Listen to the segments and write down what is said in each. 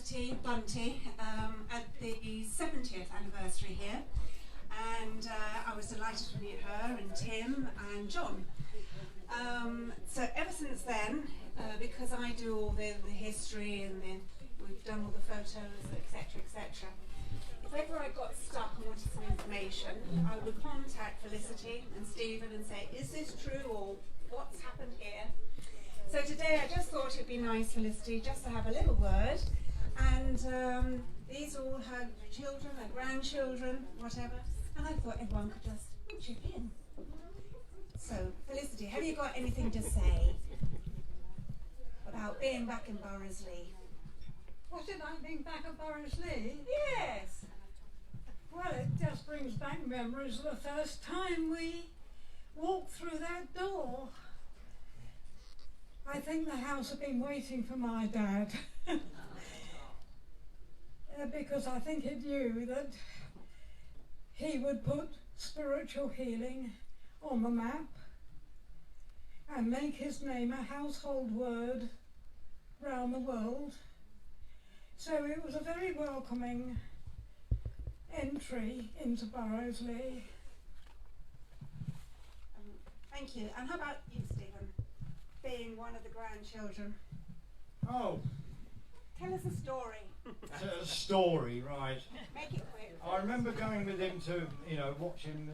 Felicity Bunty at the 70th anniversary here, and I was delighted to meet her and Tim and John. So ever since then, because I do all the history and then we've done all the photos, etc., etc., if ever I got stuck and wanted some information, I would contact Felicity and Stephen and say, is this true or what's happened here? So today I just thought it'd be nice, Felicity, just to have a little word. And these are all her children, her grandchildren, whatever. And I thought everyone could just chip in. So, Felicity, have you got anything to say about being back in Burroughsley? Was it like being back at Burroughsley? Yes. Well, it just brings back memories of the first time we walked through that door. I think the house had been waiting for my dad. Because I think it knew that he would put spiritual healing on the map and make his name a household word round the world. So it was a very welcoming entry into Burroughsley. Thank you. And how about you, Stephen, being one of the grandchildren? Oh, Tell us a story. a story, right. Make it quick. I remember going with him to, watch him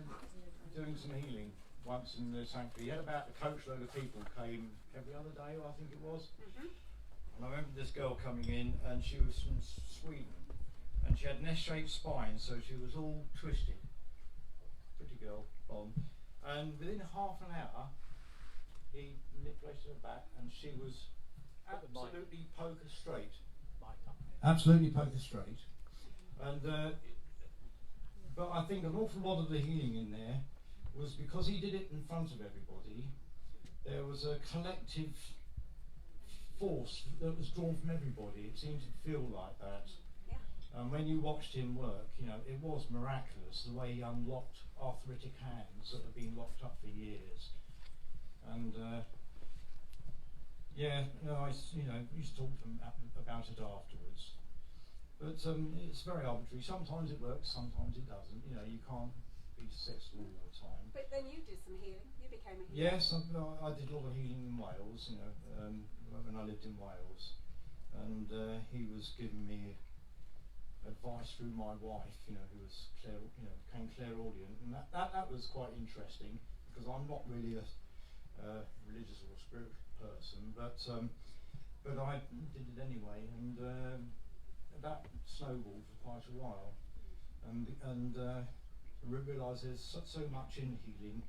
doing some healing once in the sanctuary. He had about a coachload of people came every other day, I think it was. And I remember this girl coming in, and she was from Sweden, and she had an S-shaped spine, so she was all twisted. Pretty girl, blonde. And within half an hour, he manipulated her back, and she was absolutely poker straight. Absolutely poker straight. And but I think an awful lot of the healing in there was because he did it in front of everybody. There was a collective force that was drawn from everybody. It seemed to feel like that. Yeah. And when you watched him work, it was miraculous the way he unlocked arthritic hands that had been locked up for years. And I used to talk to him about it afterwards. But it's very arbitrary. Sometimes it works, sometimes it doesn't. You can't be successful all the time. But then you did some healing. You became a healer. Yes, I did a lot of healing in Wales, when I lived in Wales. And he was giving me advice through my wife, who was became clairaudient. And that was quite interesting, because I'm not really a religious or spiritual person, but I did it anyway, and that snowballed for quite a while, and I realised there's so much in healing.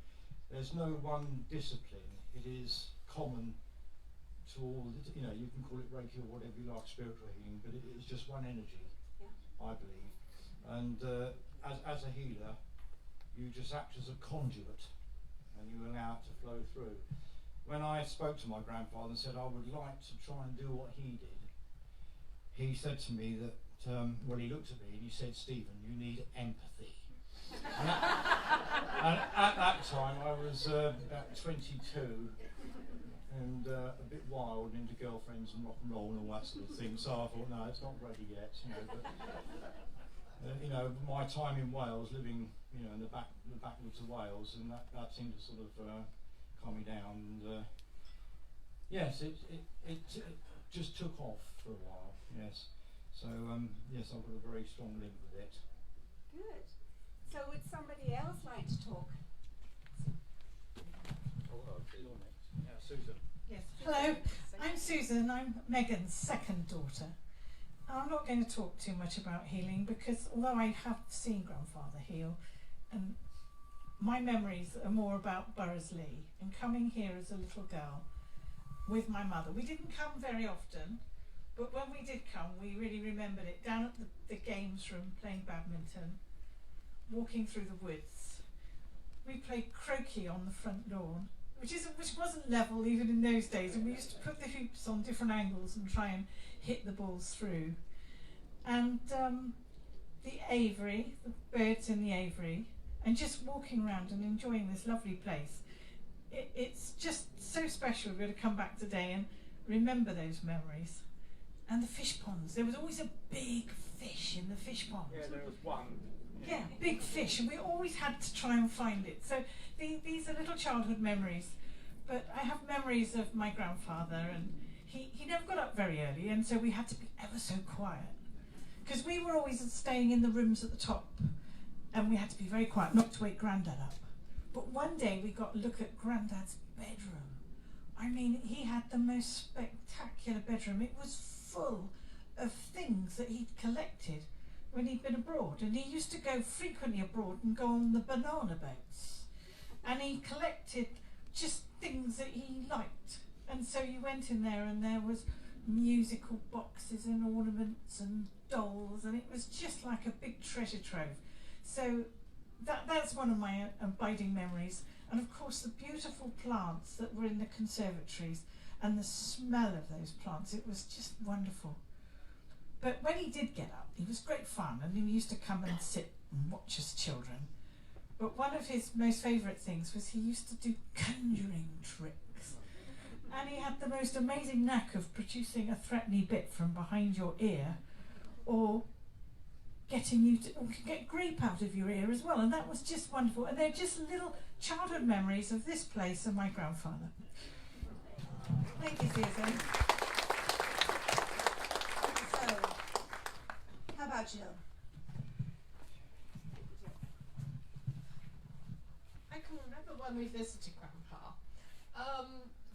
There's no one discipline. It is common to all. You can call it Reiki or whatever you like, spiritual healing, but it is just one energy. Yeah. I believe, and as a healer, you just act as a conduit, and you allow it to flow through. When I spoke to my grandfather and said I would like to try and do what he did, he said to me that, he looked at me and he said, Stephen, you need empathy. and at that time I was about 22 and a bit wild, into girlfriends and rock and roll and all that sort of thing, so I thought, no, it's not ready yet, but my time in Wales, living in the backwoods of Wales, and that seemed to sort of calm me down, and yes, it just took off for a while. Yes, so yes, I've got a very strong link with it. Good. So would somebody else like to talk? Susan. Yes. Hello, I'm Susan. I'm Megan's second daughter. I'm not going to talk too much about healing, because although I have seen grandfather heal, my memories are more about Burroughsley and coming here as a little girl with my mother. We didn't come very often, but when we did come, we really remembered it. Down at the games room, playing badminton, walking through the woods. We played croquet on the front lawn, which wasn't level even in those days, and we used to put the hoops on different angles and try and hit the balls through. And the aviary, the birds in the aviary, and just walking around and enjoying this lovely place. It's just so special to be able to come back today and remember those memories. and the fish ponds. There was always a big fish in the fish pond. Yeah, there was one. Yeah, big fish, and we always had to try and find it. So these are little childhood memories. But I have memories of my grandfather, and he never got up very early, and so we had to be ever so quiet. Because we were always staying in the rooms at the top, and we had to be very quiet, not to wake Grandad up. But one day we got a look at Grandad's bedroom. I mean, he had the most spectacular bedroom. It was full of things that he'd collected when he'd been abroad, and he used to go frequently abroad and go on the banana boats, and he collected just things that he liked. And so you went in there and there was musical boxes and ornaments and dolls, and it was just like a big treasure trove. So that's one of my abiding memories. And of course the beautiful plants that were in the conservatories and the smell of those plants, it was just wonderful. But when he did get up, he was great fun, and he used to come and sit and watch us children. But one of his most favourite things was he used to do conjuring tricks. And he had the most amazing knack of producing a threatening bit from behind your ear, or getting you to get grape out of your ear as well. And that was just wonderful. And they're just little childhood memories of this place and my grandfather. Thank you, Susan. So, how about Jill? I can remember when we visited Grandpa.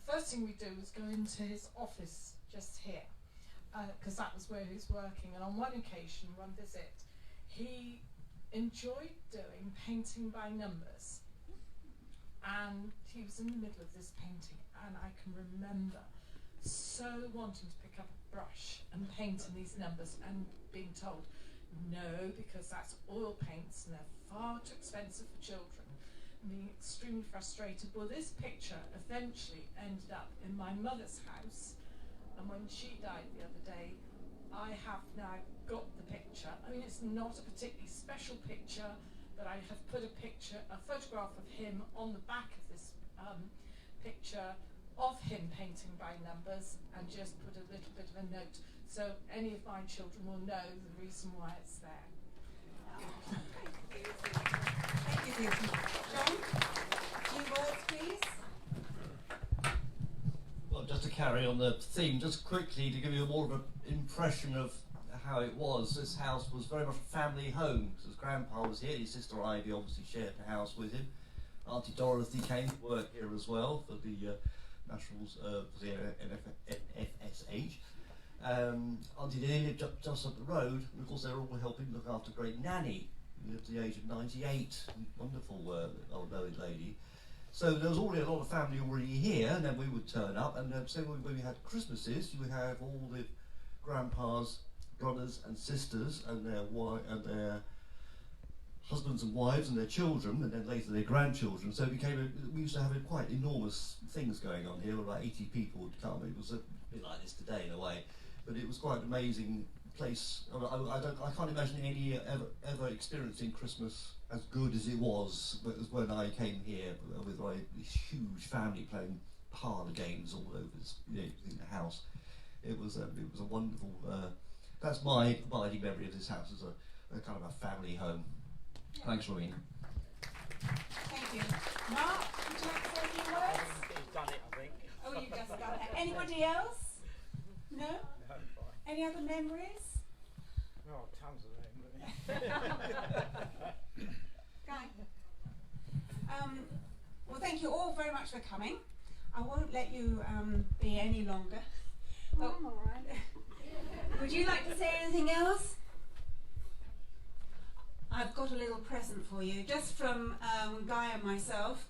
The first thing we do was go into his office just here, because that was where he was working. And on one occasion, one visit, he enjoyed doing painting by numbers. And he was in the middle of this painting, and I can remember so wanting to pick up a brush and paint in these numbers, and being told, no, because that's oil paints and they're far too expensive for children. Being extremely frustrated. Well, this picture eventually ended up in my mother's house, and when she died the other day, I have now got the picture. I mean, it's not a particularly special picture, but I have put a photograph of him on the back of this picture of him painting by numbers, and just put a little bit of a note, so any of my children will know the reason why it's there. Thank you, Susan. John, few words, please. Well, just to carry on the theme, just quickly to give you more of an impression of how it was. This house was very much a family home, because his grandpa was here, his sister Ivy obviously shared the house with him. Auntie Dorothy came to work here as well for the Nationals, for the NFSH. Auntie Lily lived just up the road, and of course they were all helping look after great Nanny, who lived to the age of 98, wonderful old lady. So there was already a lot of family already here, and then we would turn up, and so when we had Christmases, you would have all the grandpas, brothers and sisters, and their husbands and wives and their children, and then later their grandchildren. So we used to have quite enormous things going on here. About 80 people would come. It was a bit like this today in a way, but it was quite an amazing place. I can't imagine any ever experiencing Christmas as good as it was when I came here with this huge family playing parlour games all over in the house. It was a wonderful. That's my abiding memory of this house as a kind of a family home. Thanks, Rowena. Thank you. Mark, would you like to say a few words? You've done it, I think. Oh, you just done it. Anybody else? No? Any other memories? Oh, tons of them. Guy? Well, thank you all very much for coming. I won't let you be any longer. Oh, I'm all right. Would you like to say anything else? I've got a little present for you, just from Guy and myself,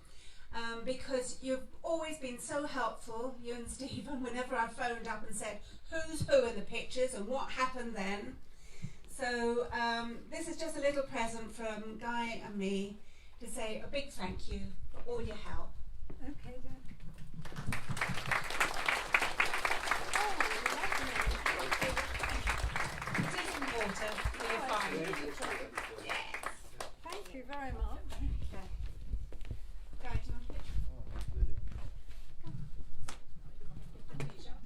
because you've always been so helpful, you and Stephen, whenever I've phoned up and said who's who in the pictures and what happened then. So this is just a little present from Guy and me to say a big thank you for all your help. Okay, then. Tea and water, so you're fine. Yes. Thank you very much. Guy, do you want a picture?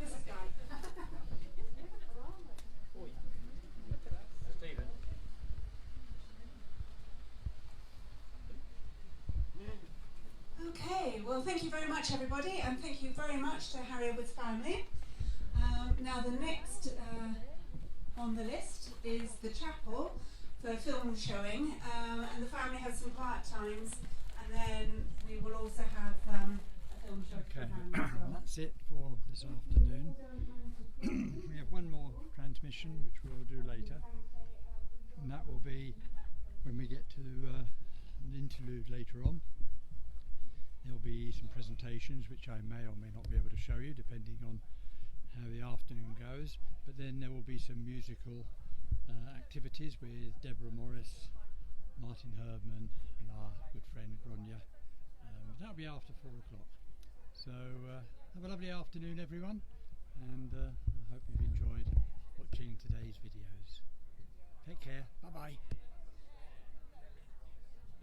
This is Guy. Well, thank you very much, everybody, and thank you very much to Harry Edwards' family. Now, the next on the list is the chapel for film showing, and the family has some quiet times, and then we will also have a film show for the Okay, family as well. that's it for this afternoon. We have one more transmission which we'll do later, and that will be when we get to an interlude later on. There'll be some presentations which I may or may not be able to show you depending on how the afternoon goes, but then there will be some musical activities with Deborah Morris, Martin Herdman and our good friend Gronya. That'll be after 4 o'clock. So have a lovely afternoon everyone, and I hope you've enjoyed watching today's videos. Take care, bye bye.